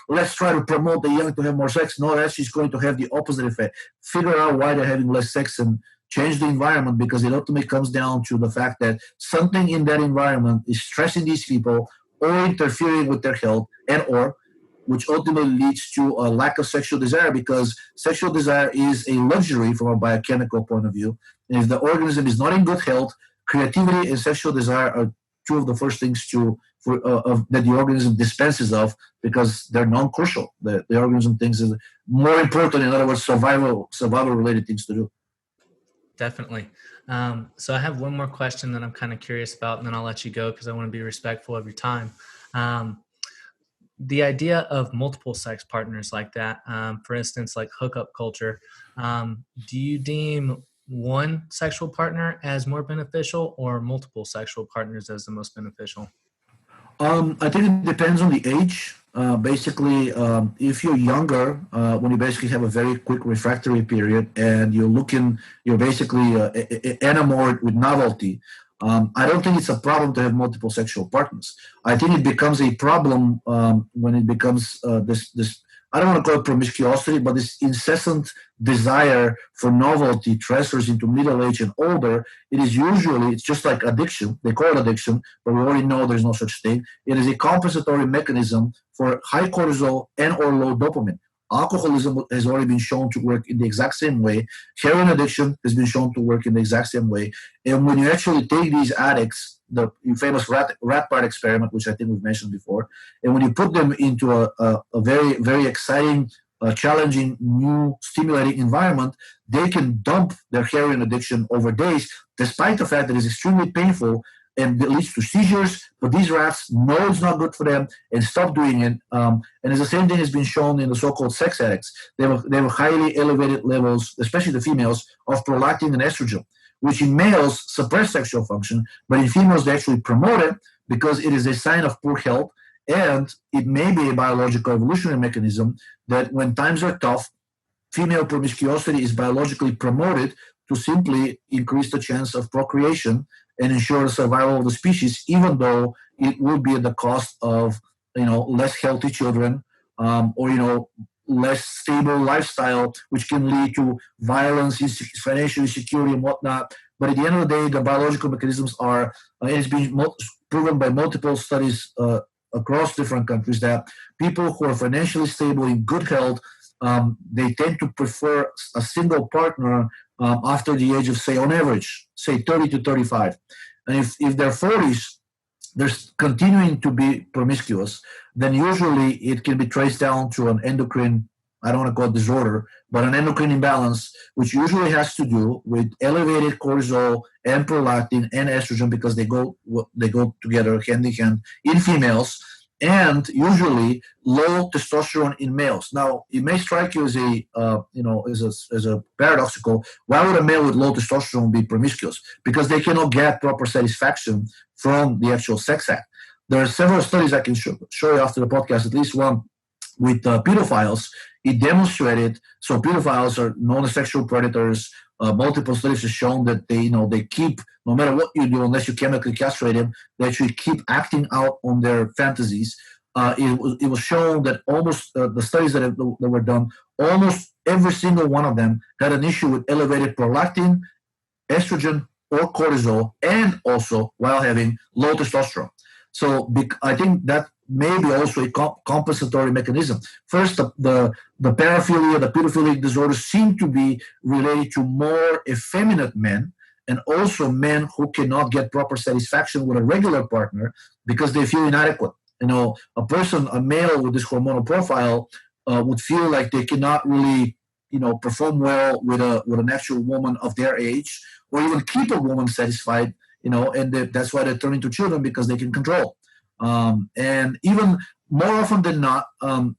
let's try to promote the young to have more sex. No, that's just going to have the opposite effect. Figure out why they're having less sex and change the environment, because it ultimately comes down to the fact that something in that environment is stressing these people or interfering with their health, and or which ultimately leads to a lack of sexual desire, because sexual desire is a luxury from a biochemical point of view. And if the organism is not in good health, creativity and sexual desire are two of the first things that the organism dispenses of, because they're non-crucial. The organism thinks is more important, in other words, survival-related things to do. Definitely. So I have one more question that I'm kind of curious about, and then I'll let you go because I want to be respectful of your time. The idea of multiple sex partners like that, for instance, like hookup culture, do you deem one sexual partner as more beneficial or multiple sexual partners as the most beneficial? I think it depends on the age. Basically, if you're younger, when you basically have a very quick refractory period and you're basically enamored with novelty, I don't think it's a problem to have multiple sexual partners. I think it becomes a problem when it becomes this, I don't want to call it promiscuity, but this incessant desire for novelty transfers into middle age and older. It's just like addiction. They call it addiction, but we already know there's no such thing. It is a compensatory mechanism for high cortisol and or low dopamine. Alcoholism has already been shown to work in the exact same way. Heroin addiction has been shown to work in the exact same way. And when you actually take these addicts, the famous rat part experiment, which I think we've mentioned before, and when you put them into a very, very exciting, challenging, new, stimulating environment, they can dump their heroin addiction over days, despite the fact that it's extremely painful and it leads to seizures. But these rats know it's not good for them and stop doing it. And it's the same thing has been shown in the so-called sex addicts. They have highly elevated levels, especially the females, of prolactin and estrogen, which in males suppress sexual function, but in females they actually promote it because it is a sign of poor health, and it may be a biological evolutionary mechanism that when times are tough, female promiscuity is biologically promoted to simply increase the chance of procreation and ensure the survival of the species, even though it will be at the cost of less healthy children, or less stable lifestyle, which can lead to violence, financial insecurity, and whatnot. But at the end of the day, the biological mechanisms are, and it's been proven by multiple studies across different countries, that people who are financially stable, in good health, they tend to prefer a single partner after the age of, say, on average, say 30 to 35. And if they're 40s, they're continuing to be promiscuous, then usually it can be traced down to an endocrine, I don't want to call it disorder, but an endocrine imbalance, which usually has to do with elevated cortisol and prolactin and estrogen, because they go together hand in hand in females, and usually low testosterone in males. Now, it may strike you as a paradoxical. Why would a male with low testosterone be promiscuous? Because they cannot get proper satisfaction from the actual sex act. There are several studies I can show you after the podcast, at least one with pedophiles. It demonstrated, so pedophiles are known as sexual predators. Multiple studies have shown that they keep, no matter what you do, unless you chemically castrate them, they actually keep acting out on their fantasies. It was shown that almost the studies that were done, almost every single one of them had an issue with elevated prolactin, estrogen, or cortisol, and also while having low testosterone. So I think that maybe also a compensatory mechanism. First, the paraphilia, the pedophilic disorders seem to be related to more effeminate men, and also men who cannot get proper satisfaction with a regular partner because they feel inadequate. A male with this hormonal profile would feel like they cannot really, perform well with an actual woman of their age, or even keep a woman satisfied, and that's why they turn into children, because they can control. And even more often than not,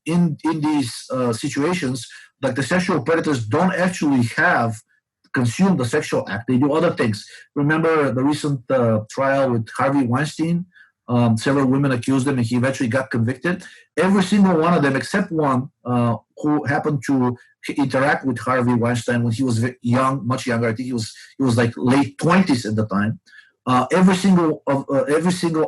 in these situations, like the sexual predators don't actually consume the sexual act. They do other things. Remember the recent trial with Harvey Weinstein? Several women accused him, and he eventually got convicted. Every single one of them, except one who happened to interact with Harvey Weinstein when he was young, much younger. I think he was like late 20s at the time. Every single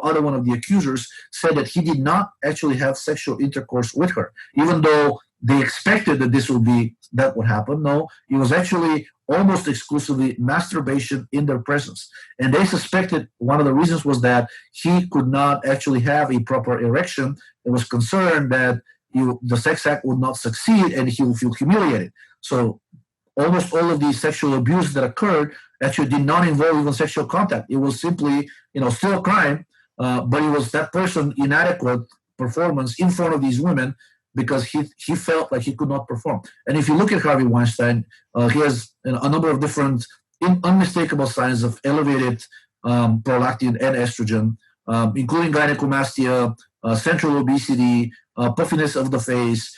other one of the accusers said that he did not actually have sexual intercourse with her, even though they expected that would happen. No, it was actually almost exclusively masturbation in their presence. And they suspected one of the reasons was that he could not actually have a proper erection. It was concerned that the sex act would not succeed and he would feel humiliated. So almost all of these sexual abuse that occurred actually did not involve even sexual contact. It was simply, still a crime, but it was that person inadequate performance in front of these women because he felt like he could not perform. And if you look at Harvey Weinstein, he has a number of different unmistakable signs of elevated prolactin and estrogen, including gynecomastia, central obesity, puffiness of the face,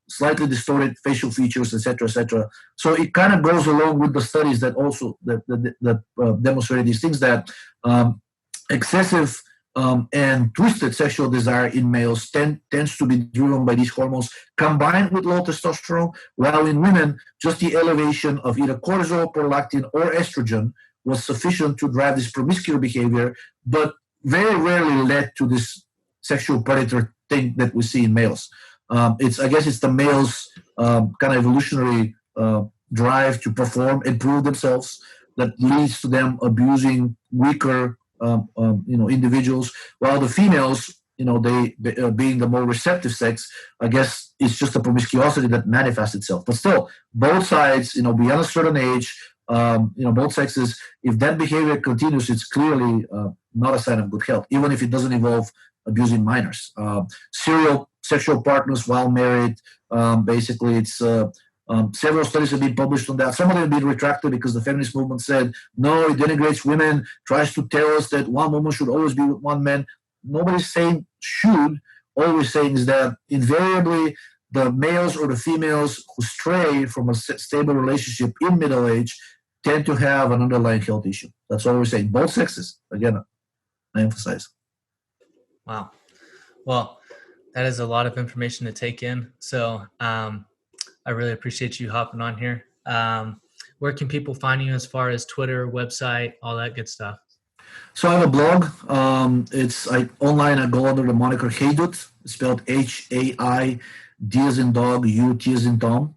slightly distorted facial features, etc., etc. So it kind of goes along with the studies that also demonstrated these things, that excessive and twisted sexual desire in males tends to be driven by these hormones combined with low testosterone, while in women, just the elevation of either cortisol, prolactin, or estrogen was sufficient to drive this promiscuous behavior, but very rarely led to this sexual predator thing that we see in males. I guess it's the males' kind of evolutionary drive to perform and prove themselves that leads to them abusing weaker individuals, while the females, they being the more receptive sex, I guess it's just a promiscuity that manifests itself. But still, both sides, beyond a certain age, both sexes, if that behavior continues, it's clearly not a sign of good health, even if it doesn't involve abusing minors. Serial sexual partners while married, basically, it's several studies have been published on that. Some of them have been retracted because the feminist movement said, no, it denigrates women, tries to tell us that one woman should always be with one man. Nobody's saying should. All we're saying is that invariably the males or the females who stray from a stable relationship in middle age tend to have an underlying health issue. That's all we're saying. Both sexes, again, I emphasize. Wow. Well, that is a lot of information to take in. So I really appreciate you hopping on here. Where can people find you as far as Twitter, website, all that good stuff? So I have a blog. It's online. I go under the moniker Haydut. It's spelled H-A-I, D as in dog, U, T as in Tom.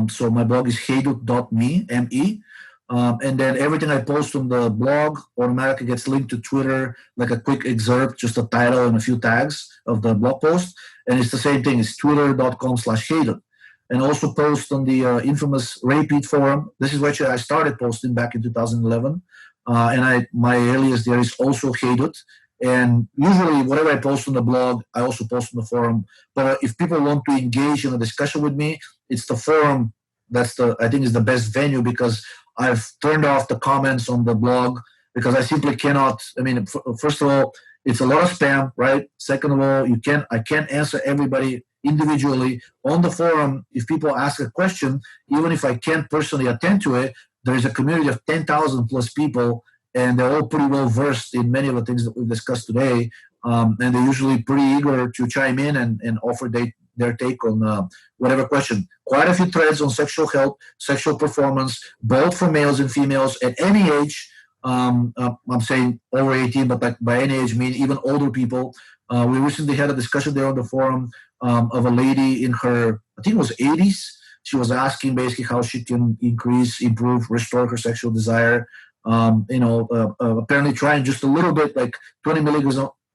So my blog is haydut.me, M-E. And then everything I post on the blog automatically gets linked to Twitter, like a quick excerpt, just a title and a few tags of the blog post. And it's the same thing. It's twitter.com/Haydut. And also post on the infamous Repeat forum. This is where I started posting back in 2011. And my alias there is also Haydut. And usually whatever I post on the blog, I also post on the forum. But if people want to engage in a discussion with me, it's the forum I think is the best venue, because I've turned off the comments on the blog because I simply cannot. I mean, first of all, it's a lot of spam, right? Second of all, I can't answer everybody individually. On the forum, if people ask a question, even if I can't personally attend to it, there is a community of 10,000 plus people, and they're all pretty well versed in many of the things that we've discussed today. And they're usually pretty eager to chime in and offer their take on whatever question. Quite a few threads on sexual health, sexual performance, both for males and females at any age. I'm saying over 18, but like by any age, mean even older people. We recently had a discussion there on the forum of a lady in her, I think it was 80s. She was asking basically how she can increase, improve, restore her sexual desire. Apparently trying just a little bit, like 20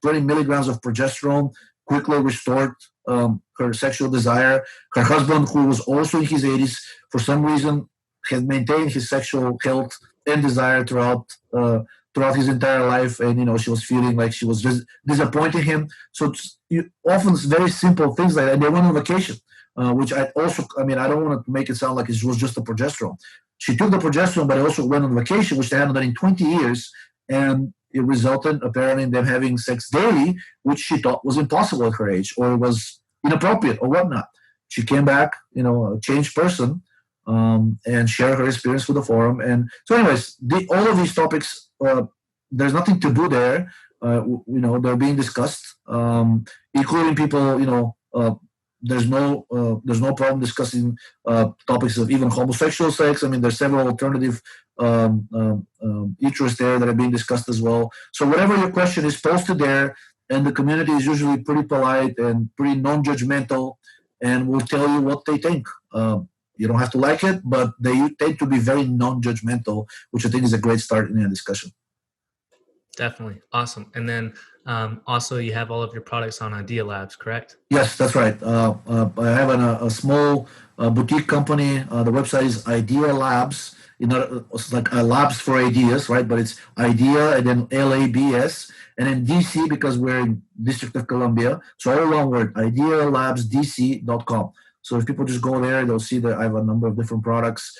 20 milligrams of progesterone quickly restored her sexual desire. Her husband, who was also in his 80s, for some reason, had maintained his sexual health and desire throughout his entire life, and she was feeling like she was just disappointing him. So often it's very simple things like that. And they went on vacation, which I don't want to make it sound like it was just the progesterone. She took the progesterone, but also went on vacation, which they hadn't done in 20 years, and it resulted apparently in them having sex daily, which she thought was impossible at her age, or was inappropriate or whatnot. She came back, a changed person, and shared her experience with the forum. And so, anyways, all of these topics, there's nothing taboo there. They're being discussed, including people. There's no problem discussing topics of even homosexual sex. I mean, there's several alternative interests there that are being discussed as well. So whatever your question is, posted there, and the community is usually pretty polite and pretty non-judgmental, and will tell you what they think. You don't have to like it, but they tend to be very non-judgmental, which I think is a great start in a discussion. Definitely. Awesome. And then also you have all of your products on Idea Labs, correct? Yes, that's right. I have a small boutique company. The website is Idea Labs. It's like labs for ideas, right? But it's Idea and then LABS, and then DC because we're in District of Columbia. So all one word, idealabsdc.com. So if people just go there, they'll see that I have a number of different products,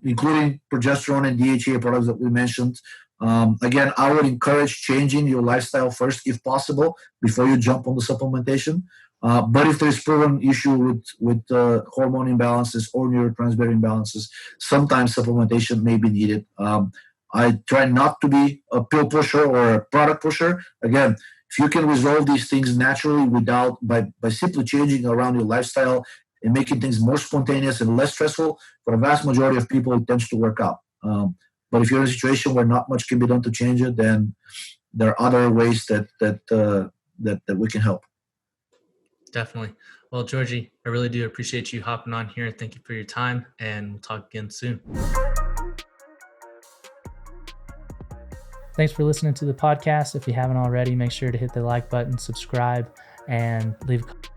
including progesterone and DHEA products that we mentioned. Again, I would encourage changing your lifestyle first, if possible, before you jump on the supplementation. But if there's proven issue with hormone imbalances or neurotransmitter imbalances, sometimes supplementation may be needed. I try not to be a pill pusher or a product pusher. Again, if you can resolve these things naturally by simply changing around your lifestyle and making things more spontaneous and less stressful, for the vast majority of people, it tends to work out. But if you're in a situation where not much can be done to change it, then there are other ways that we can help. Definitely. Well, Georgi, I really do appreciate you hopping on here. Thank you for your time, and we'll talk again soon. Thanks for listening to the podcast. If you haven't already, make sure to hit the like button, subscribe, and leave a comment.